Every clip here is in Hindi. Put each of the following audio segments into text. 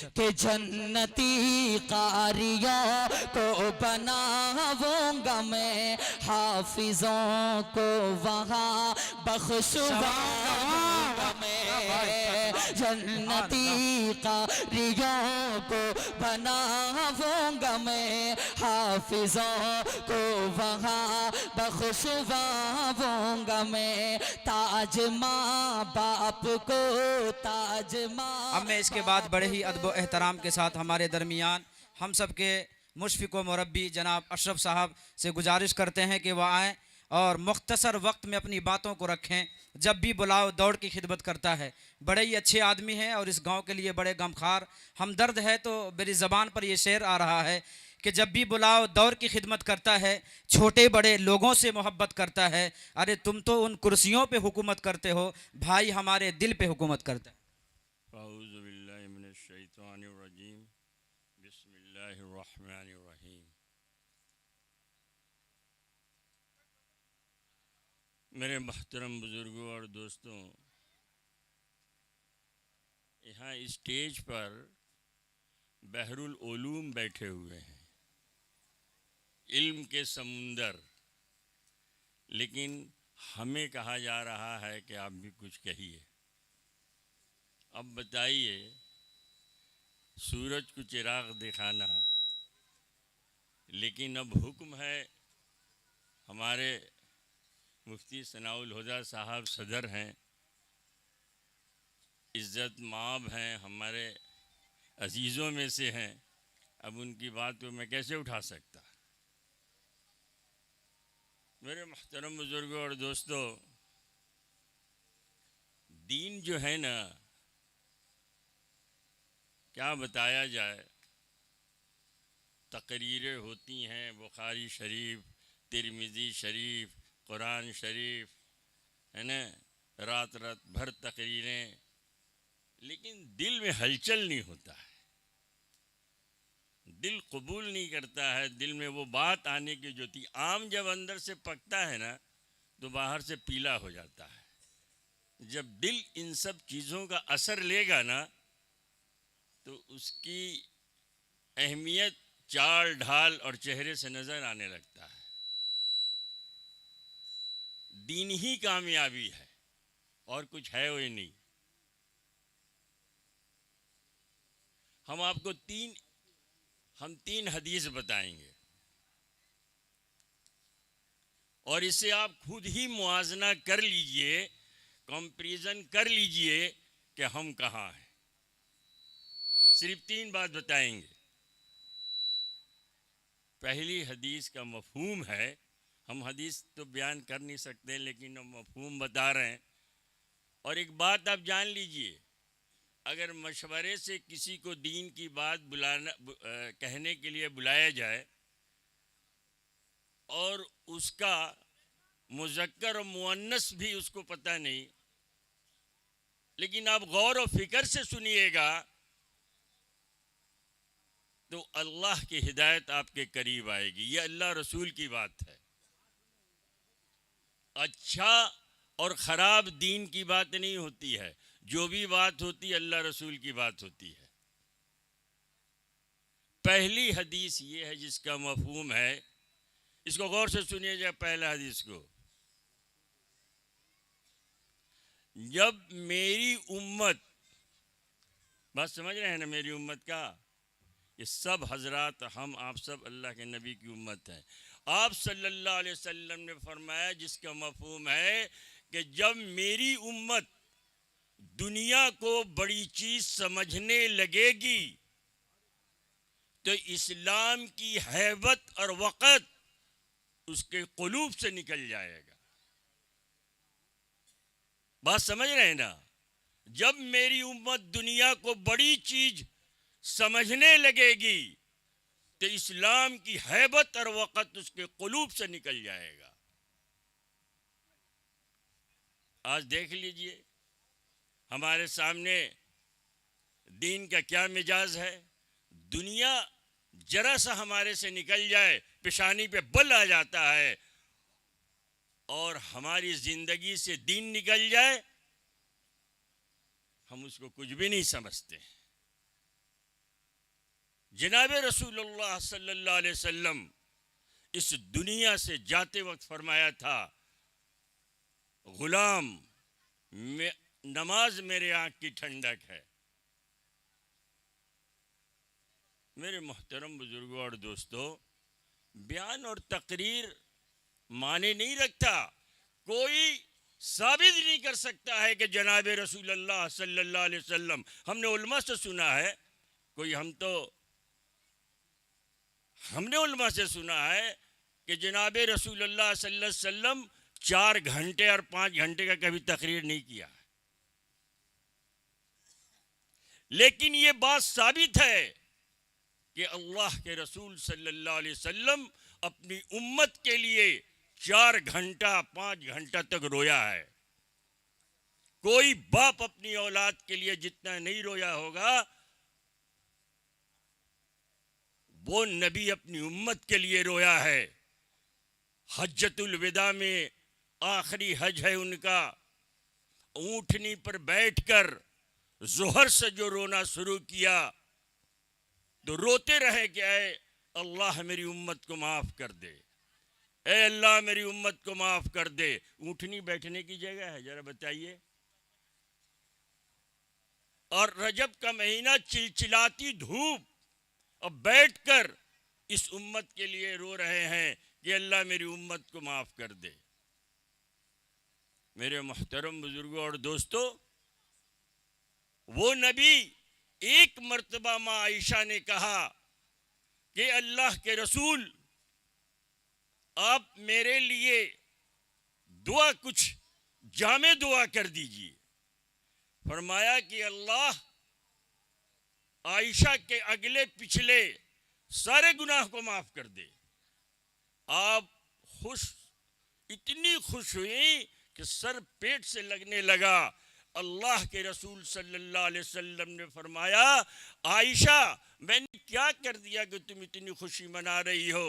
कि जन्नती कारियों को बनाऊंगा मैं, हाफिजों को वहाँ बख्शवाऊंगा मैं। जन्नती कारियों को बनाऊंगा मैं, हाफिजों को वहाँ बख्शवाऊंगा मैं। ताज माँ बाप को ताज माँ। अब मैं इसके बाद बड़े ही अदब व एहतराम के साथ हमारे दरमियान हम सब के मुशफ़िक़ व मुरब्बी जनाब अशरफ साहब से गुजारिश करते हैं कि वह आएँ और मुख्तसर वक्त में अपनी बातों को रखें। जब भी बुलाओ दौड़ की खिदमत करता है। बड़े ही अच्छे आदमी हैं और इस गांव के लिए बड़े गमखार हमदर्द है। तो मेरी ज़बान पर यह शेर आ रहा है कि जब भी बुलाओ दौड़ की खिदमत करता है, छोटे बड़े लोगों से मोहब्बत करता है। अरे तुम तो उन कुर्सियों पे हुकूमत करते हो, भाई हमारे दिल पे हुकूमत करता है। औज़ुबिल्लाहिमिनश्शैतानिर्रजीम, बिस्मिल्लाहिर्रहमानिर्रहीम। मेरे मोहतरम बुज़ुर्गों और दोस्तों, यहाँ स्टेज पर बहरुल उलूम बैठे हुए हैं, इल्म के समुंदर। लेकिन हमें कहा जा रहा है कि आप भी कुछ कहिए। अब बताइए, सूरज को चिराग दिखाना, लेकिन अब हुक्म है, हमारे मुफ्ती सनाउल हुदा साहब सदर हैं, इज़्ज़त माब हैं, हमारे अजीज़ों में से हैं। अब उनकी बात को मैं कैसे उठा सकता। मेरे मोहतरम बुज़ुर्गों और दोस्तों, दीन जो है ना, क्या बताया जाए। तकरीरें होती हैं, बुखारी शरीफ, तिरमिज़ी शरीफ, कुरान शरीफ, है ना, रात रात भर तकरीरें, लेकिन दिल में हलचल नहीं होता है। दिल कबूल नहीं करता है। दिल में वो बात आने की जो थी। आम जब अंदर से पकता है ना, तो बाहर से पीला हो जाता है। जब दिल इन सब चीज़ों का असर लेगा ना, तो उसकी अहमियत चाल ढाल और चेहरे से नज़र आने लगता है। दीन ही कामयाबी है और कुछ है वो नहीं। हम तीन हदीस बताएंगे और इसे आप खुद ही मुआजना कर लीजिए, कंपैरिजन कर लीजिए कि हम कहाँ हैं। सिर्फ तीन बात बताएंगे। पहली हदीस का मफहूम है, हम हदीस तो बयान कर नहीं सकते, लेकिन हम मफहूम बता रहे हैं। और एक बात आप जान लीजिए, अगर मशवरे से किसी को दीन की बात कहने के लिए बुलाया जाए और उसका मुज़क्कर और मुअन्नस भी उसको पता नहीं, लेकिन आप गौर और फिक्र से सुनिएगा तो अल्लाह की हिदायत आपके करीब आएगी। ये अल्लाह रसूल की बात है। अच्छा और ख़राब दीन की बात नहीं होती है। जो भी बात होती है अल्लाह रसूल की बात होती है। पहली हदीस ये है जिसका मफहूम है, इसको गौर से सुनिएगा। पहला हदीस को, जब मेरी उम्मत, बात समझ रहे हैं ना, मेरी उम्मत का, ये सब हजरात, हम आप सब अल्लाह के नबी की उम्मत है। आप सल्लल्लाहु अलैहि वसल्लम ने फरमाया, जिसका मफहूम है कि जब मेरी उम्मत दुनिया को बड़ी चीज समझने लगेगी तो इस्लाम की हैबत और वक़्त उसके क़ुलूब से निकल जाएगा। बात समझ रहे हैं ना? जब मेरी उम्मत दुनिया को बड़ी चीज समझने लगेगी तो इस्लाम की हैबत और वक़्त उसके क़ुलूब से निकल जाएगा। आज देख लीजिए हमारे सामने दीन का क्या मिजाज है। दुनिया जरा सा हमारे से निकल जाए, पेशानी पे बल आ जाता है, और हमारी जिंदगी से दीन निकल जाए, हम उसको कुछ भी नहीं समझते। जनाब रसूलुल्लाह सल्लल्लाहु अलैहि वसल्लम इस दुनिया से जाते वक्त फरमाया था, गुलाम नमाज मेरे आँख की ठंडक है। मेरे मोहतरम बुजुर्गों और दोस्तों, बयान और तकरीर माने नहीं रखता। कोई साबित नहीं कर सकता है कि जनाब रसूलुल्लाह सल्लल्लाहु अलैहि वसल्लम, हमने उलमा से सुना है, कोई हमने उलमा से सुना है कि जनाब रसूलुल्लाह सल्लल्लाहु अलैहि वसल्लम 4 घंटे और 5 घंटे का कभी तकरीर नहीं किया। लेकिन ये बात साबित है कि अल्लाह के रसूल सल्लल्लाहु अलैहि वसल्लम अपनी उम्मत के लिए 4 घंटा 5 घंटा तक रोया है। कोई बाप अपनी औलाद के लिए जितना नहीं रोया होगा, वो नबी अपनी उम्मत के लिए रोया है। हज्जतुल विदा में आखिरी हज है उनका, ऊंटनी पर बैठकर जोहर से जो रोना शुरू किया तो रोते रहे कि ऐ अल्लाह मेरी उम्मत को माफ कर दे, ऐ अल्लाह मेरी उम्मत को माफ कर दे। ऊंटनी बैठने की जगह है, जरा बताइए। और रजब का महीना, चिलचिलाती धूप, अब बैठकर इस उम्मत के लिए रो रहे हैं कि अल्लाह मेरी उम्मत को माफ कर दे। मेरे मोहतरम बुजुर्गों और दोस्तों, वो नबी एक मर्तबा माँ आयशा ने कहा कि अल्लाह के रसूल, आप मेरे लिए दुआ, कुछ जामे दुआ कर दीजिए। फरमाया कि अल्लाह आयशा के अगले पिछले सारे गुनाह को माफ कर दे। आप इतनी खुश हुई कि सर पेट से लगने लगा। अल्लाह के रसूल सल्लल्लाहु अलैहि वसल्लम ने फरमाया, आयशा मैंने क्या कर दिया कि तुम इतनी खुशी मना रही हो?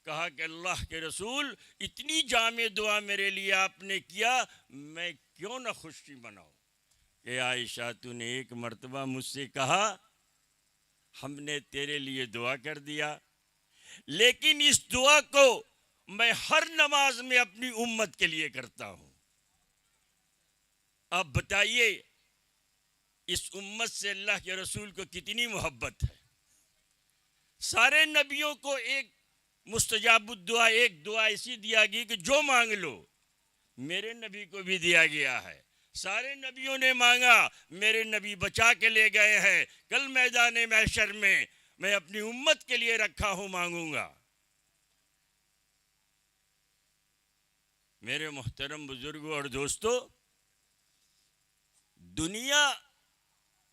कहा कि अल्लाह के रसूल, इतनी जामे दुआ मेरे लिए आपने किया, मैं क्यों ना खुशी मनाऊं। कि आयशा तूने एक मर्तबा मुझसे कहा, हमने तेरे लिए दुआ कर दिया, लेकिन इस दुआ को मैं हर नमाज में अपनी उम्मत के लिए करता हूं। अब बताइए इस उम्मत से अल्लाह के रसूल को कितनी मोहब्बत है। सारे नबियों को एक मुस्तजाबुद दुआ, एक दुआ ऐसी दिया गई कि जो मांग लो, मेरे नबी को भी दिया गया है। सारे नबियों ने मांगा, मेरे नबी बचा के ले गए हैं। कल मैदान महशर में मैं अपनी उम्मत के लिए रखा हूं, मांगूंगा। मेरे मोहतरम बुजुर्गों और दोस्तों,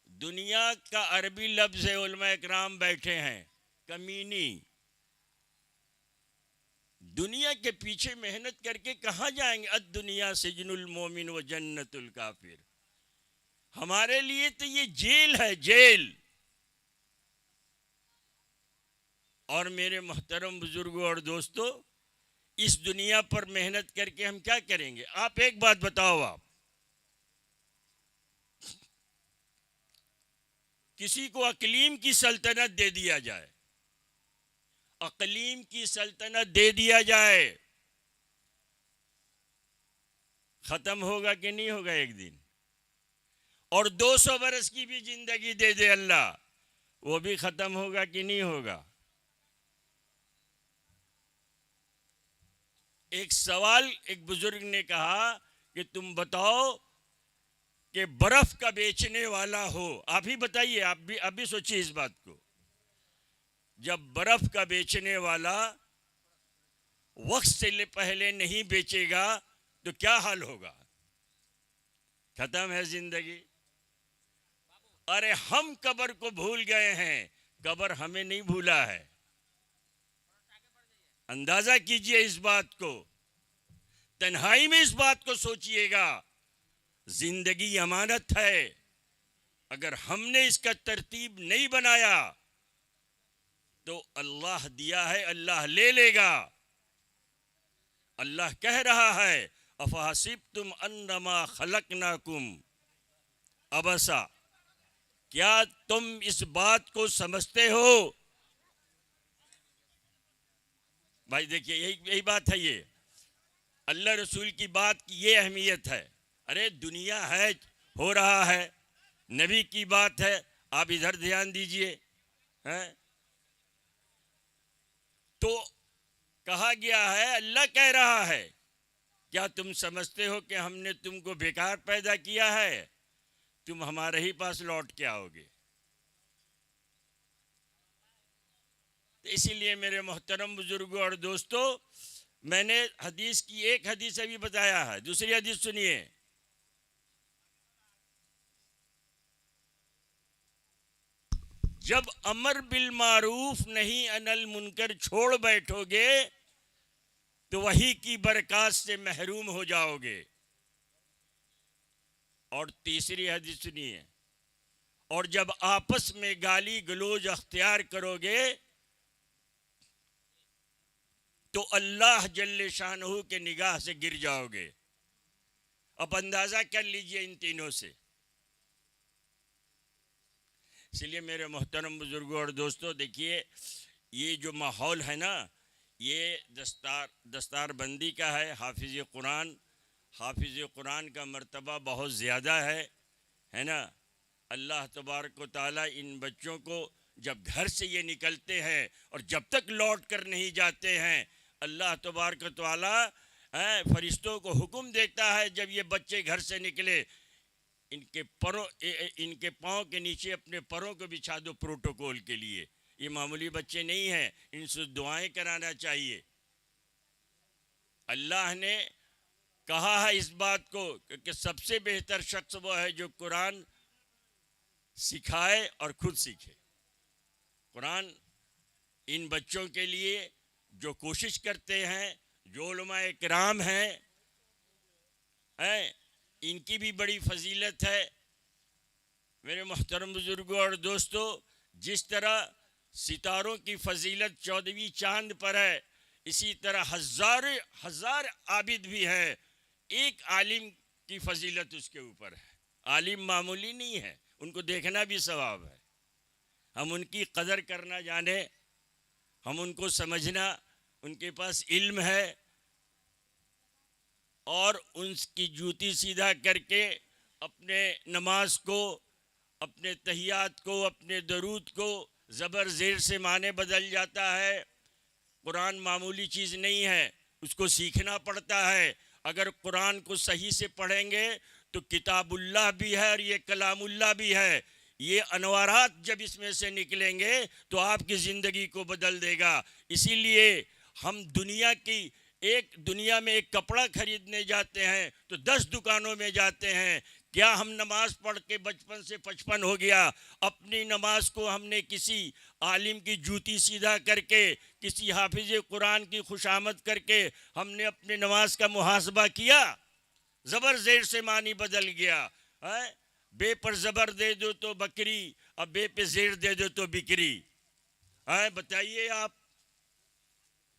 दुनिया का अरबी लफ्ज है, उलमा इकराम बैठे हैं, कमीनी। दुनिया के पीछे मेहनत करके कहाँ जाएंगे? अद-दुनिया सिजनुल मोमिन व जन्नतुल काफिर। हमारे लिए तो ये जेल है, जेल। और मेरे मोहतरम बुजुर्गों और दोस्तों, इस दुनिया पर मेहनत करके हम क्या करेंगे? आप एक बात बताओ, आप किसी को अकलीम की सल्तनत दे दिया जाए, अकलीम की सल्तनत दे दिया जाए, खत्म होगा कि नहीं होगा एक दिन? और 200 बरस की भी जिंदगी दे दे अल्लाह, वो भी खत्म होगा कि नहीं होगा? एक सवाल एक बुजुर्ग ने कहा कि तुम बताओ कि बर्फ का बेचने वाला हो, आप ही बताइए, आप भी सोचिए इस बात को। जब बर्फ का बेचने वाला वक्त से पहले नहीं बेचेगा तो क्या हाल होगा? खत्म है जिंदगी। अरे हम कब्र को भूल गए हैं, कब्र हमें नहीं भूला है। अंदाजा कीजिए इस बात को, तन्हाई में इस बात को सोचिएगा। जिंदगी अमानत है, अगर हमने इसका तरतीब नहीं बनाया तो अल्लाह दिया है, अल्लाह ले लेगा। अल्लाह कह रहा है, अफहसिब्तुम अन्नमा खलकनाकुम अबसा, क्या तुम इस बात को समझते हो भाई देखिए यही बात है। ये अल्लाह रसूल की बात की ये अहमियत है। अरे दुनिया है, हो रहा है, नबी की बात है, आप इधर ध्यान दीजिए। हैं तो कहा गया है, अल्लाह कह रहा है, क्या तुम समझते हो कि हमने तुमको बेकार पैदा किया है? तुम हमारे ही पास लौट के आओगे। तो इसीलिए मेरे मोहतरम बुजुर्गों और दोस्तों, मैंने हदीस की एक हदीस अभी बताया है, दूसरी हदीस सुनिए। जब अमर बिल मारूफ नहीं अनल मुनकर छोड़ बैठोगे तो वही की बरकत से महरूम हो जाओगे। और तीसरी हदीस सुनिए, और जब आपस में गाली गलोज अख्तियार करोगे तो अल्लाह जल्ले शानहू के निगाह से गिर जाओगे। अब अंदाजा कर लीजिए इन तीनों से। इसलिए मेरे मोहतरम बुजुर्गों और दोस्तों, देखिए ये जो माहौल है ना, ये दस्तारबंदी का है। हाफिज़ कुरान का मर्तबा बहुत ज़्यादा है ना। अल्लाह तबारक व तआला इन बच्चों को जब घर से ये निकलते हैं और जब तक लौट कर नहीं जाते हैं, अल्लाह तबारक व तआला फरिश्तों को हुक्म देता है, जब ये बच्चे घर से निकले, इनके पाँव के नीचे अपने परों को बिछा दो प्रोटोकॉल के लिए। ये मामूली बच्चे नहीं हैं, इनसे दुआएं कराना चाहिए। अल्लाह ने कहा है इस बात को कि सबसे बेहतर शख्स वो है जो कुरान सिखाए और खुद सीखे। कुरान इन बच्चों के लिए जो कोशिश करते हैं, जो उलमाए किराम हैं, इनकी भी बड़ी फजीलत है। मेरे मोहतरम बुजुर्गों और दोस्तों, जिस तरह सितारों की फजीलत 14वीं चांद पर है, इसी तरह हजार आबिद भी है, एक आलिम की फजीलत उसके ऊपर है। आलिम मामूली नहीं है, उनको देखना भी सवाब है। हम उनकी कदर करना जाने, हम उनको समझना, उनके पास इल्म है, और उनकी जूती सीधा करके अपने नमाज को, अपने तहियात को, अपने दरूद को ज़बर ज़ेर से माने बदल जाता है। कुरान मामूली चीज़ नहीं है, उसको सीखना पड़ता है। अगर कुरान को सही से पढ़ेंगे तो किताबुल्लाह भी है और ये कलामुल्लाह भी है। ये अनवारात जब इसमें से निकलेंगे तो आपकी ज़िंदगी को बदल देगा। इसीलिए हम दुनिया में एक कपड़ा खरीदने जाते हैं तो 10 दुकानों में जाते हैं। क्या हम नमाज पढ़ के बचपन से 55 हो गया, अपनी नमाज को हमने किसी आलिम की जूती सीधा करके, किसी हाफिज़ कुरान की खुशामद करके हमने अपनी नमाज का मुहासबा किया? ज़बर ज़ेर से मानी बदल गया है। बे पर ज़बर दे दो तो बकरी, अब बे पे ज़ेर दे दो तो बिक्री है। बताइए आप।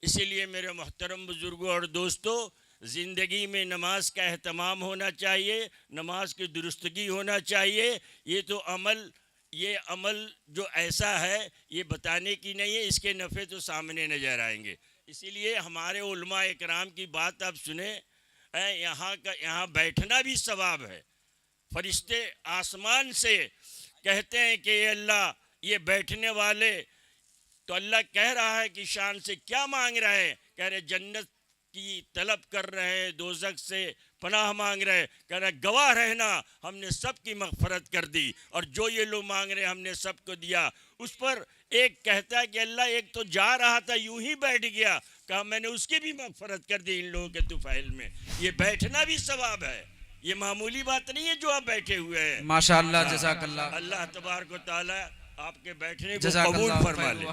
इसीलिए मेरे मोहतरम बुजुर्गों और दोस्तों, ज़िंदगी में नमाज का एहतमाम होना चाहिए, नमाज की दुरुस्तगी होना चाहिए। ये अमल जो ऐसा है, ये बताने की नहीं है, इसके नफ़े तो सामने नज़र आएंगे। इसीलिए हमारे उलमा इकराम की बात आप सुने, यहाँ बैठना भी सवाब है। फरिश्ते आसमान से कहते हैं कि अल्लाह, ये बैठने वाले, तो अल्लाह कह रहा है कि शान से क्या मांग रहे हैं? कह रहे जन्नत की तलब कर रहे हैं, दोज़ख से पनाह मांग रहे हैं। कह रहे गवाह रहना, हमने सबकी मग़फ़रत कर दी, और जो ये लोग मांग रहे हैं हमने सबको दिया। उस पर एक कहता है कि अल्लाह, एक तो जा रहा था यूं ही बैठ गया, कहा मैंने उसकी भी मग़फ़रत कर दी इन लोगों के तुफ़ैल में। ये बैठना भी सवाब है, ये मामूली बात नहीं है जो आप बैठे हुए हैं। माशाअल्लाह, जज़ाकल्लाह। अल्लाह तबारक व तआला आपके बैठने को कबूल फरमा ले।